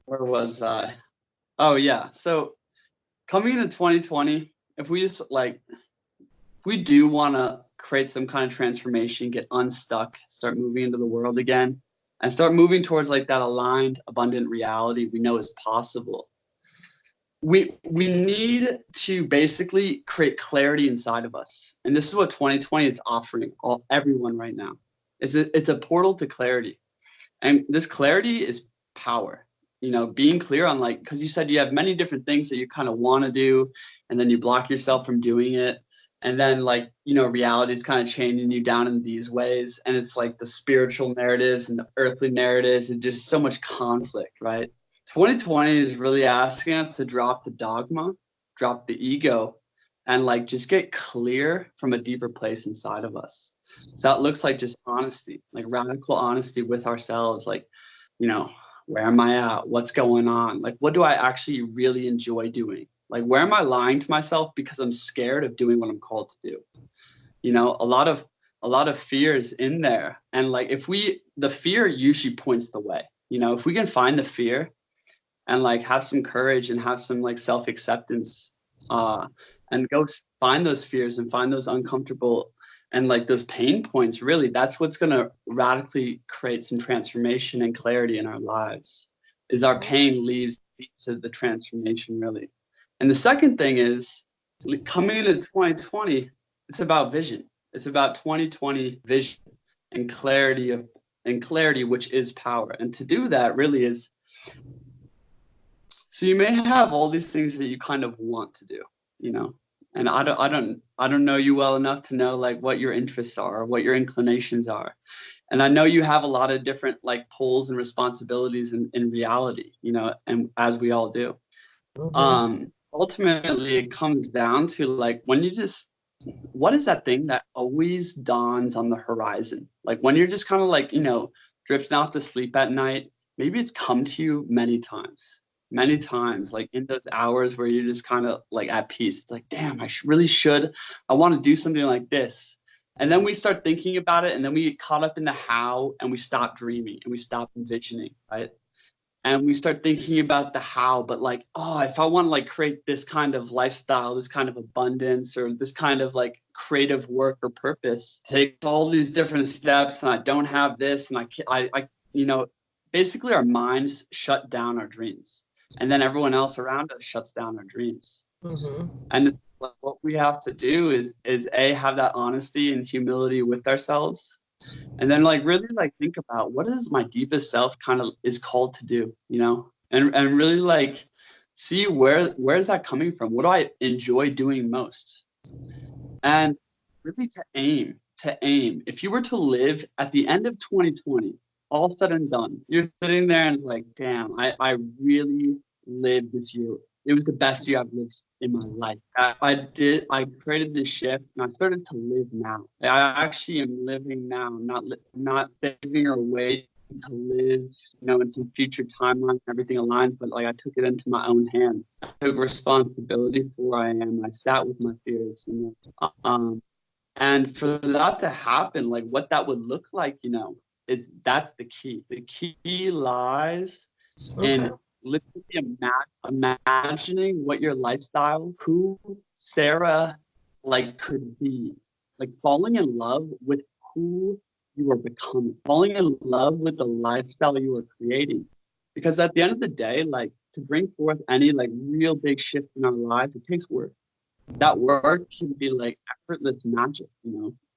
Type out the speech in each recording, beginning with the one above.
Where was I? Oh yeah. So coming into 2020, if we just like if we do want to create some kind of transformation, get unstuck, start moving into the world again, and start moving towards like that aligned, abundant reality we know is possible. We need to basically create clarity inside of us. And this is what 2020 is offering everyone right now. It's a portal to clarity. And this clarity is power. Being clear on like, because you said you have many different things that you kind of want to do, and then you block yourself from doing it. And then like, reality is kind of chaining you down in these ways. And it's like the spiritual narratives and the earthly narratives and just so much conflict, right? 2020 is really asking us to drop the dogma, drop the ego, and like just get clear from a deeper place inside of us. So that looks like just honesty, like radical honesty with ourselves. Like, you know, where am I at? What's going on? Like, what do I actually really enjoy doing? Like, where am I lying to myself because I'm scared of doing what I'm called to do? A lot of fear is in there. And like, the fear usually points the way. If we can find the fear and like have some courage and have some like self-acceptance, uh, and go find those fears and find those uncomfortable and like those pain points, really, that's what's going to radically create some transformation and clarity in our lives, is our pain leads to the transformation, really. And the second thing is, coming into 2020, it's about vision. It's about 2020 vision and clarity, which is power. And to do that really is, so you may have all these things that you kind of want to do, you know, and I don't know you well enough to know like what your interests are, or what your inclinations are. And I know you have a lot of different like pulls and responsibilities in reality, and as we all do. Mm-hmm. Ultimately, it comes down to like when you just, what is that thing that always dawns on the horizon? Like when you're just kind of like, drifting off to sleep at night, maybe it's come to you many times, like in those hours where you're just kind of like at peace. It's like, damn, really should, I want to do something like this. And then we start thinking about it, and then we get caught up in the how, and we stop dreaming and we stop envisioning, right? And we start thinking about the how, but like, oh, if I want to like create this kind of lifestyle, this kind of abundance, or this kind of like creative work or purpose, take all these different steps, and I don't have this, and you know basically our minds shut down our dreams, and then everyone else around us shuts down our dreams. Mm-hmm. And like, what we have to do is a, have that honesty and humility with ourselves, and then like really like think about what is my deepest self kind of is called to do, and really like see where is that coming from, what do I enjoy doing most, and really to aim if you were to live at the end of 2020, all said and done, you're sitting there and like, damn, I really lived this year. It was the best year I've lived in my life. I created this shift and I started to live now. I actually am living now, not saving or waiting to live, in some future timeline and everything aligns, but like I took it into my own hands. I took responsibility for where I am. I sat with my fears, and for that to happen, like what that would look like, that's the key. The key lies Okay. in literally imagining what your lifestyle, who Sarah like could be, like falling in love with who you are becoming, falling in love with the lifestyle you are creating. Because at the end of the day, like to bring forth any like real big shift in our lives, it takes work. That work can be like effortless magic,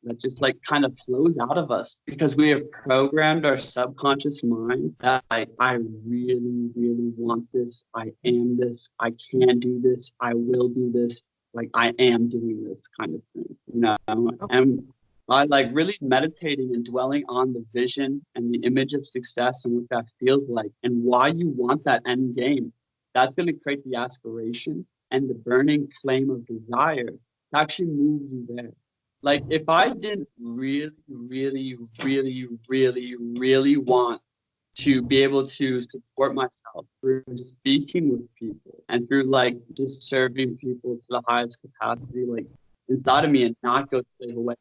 that just like kind of flows out of us because we have programmed our subconscious mind that I really, really want this. I am this. I can do this. I will do this. Like I am doing this kind of thing. And by like really meditating and dwelling on the vision and the image of success and what that feels like and why you want that end game, that's going to create the aspiration and the burning flame of desire to actually move you there. Like if I didn't really, really, really, really, really want to be able to support myself through speaking with people and through like just serving people to the highest capacity, like inside of me, and not go slave away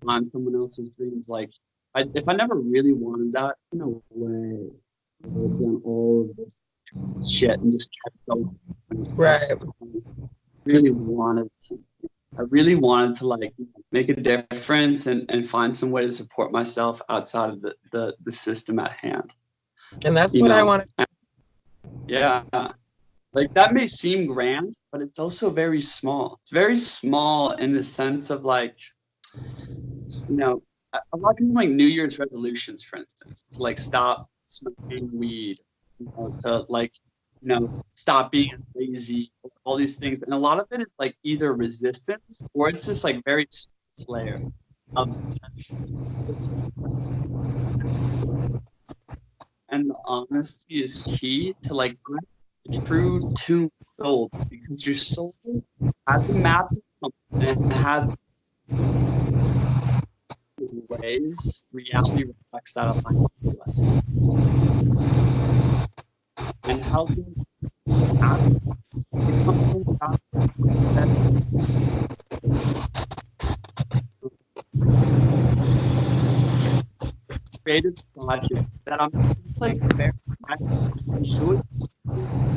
on someone else's dreams. Like if I never really wanted that, no way I would have done all of this. shit and just kept going. Right. Really wanted to, I really wanted to like make a difference and find some way to support myself outside of the system at hand. And that's You what I know, want to. yeah, like that may seem grand, but it's also very small. It's very small in the sense of like, you know, a lot of people make New Year's resolutions, for instance, to like stop smoking weed, to like, stop being lazy, all these things. And a lot of it is like either resistance or it's just like very layer of, and the honesty is key to like the true tune soul, because your soul has a map and it has ways reality reflects that alignment to us. And how can creative project that I'm like very enjoy.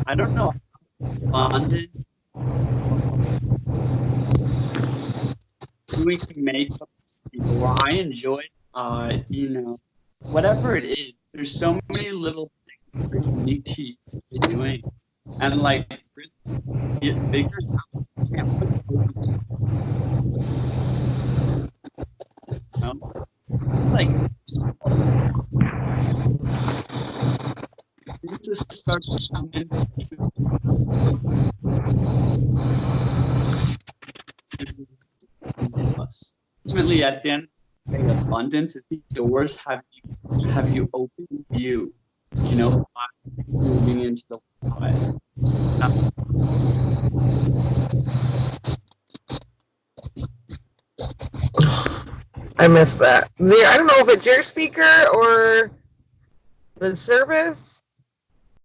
I don't know, abundant doing makeup, or I enjoy whatever it is. There's so many little things that are unique to you doing. And like figure out, can't put like you just start to come into us. Ultimately, at the end of the day, abundance is the doors have you open you, moving into the light. I missed that. I don't know if it's your speaker or the service.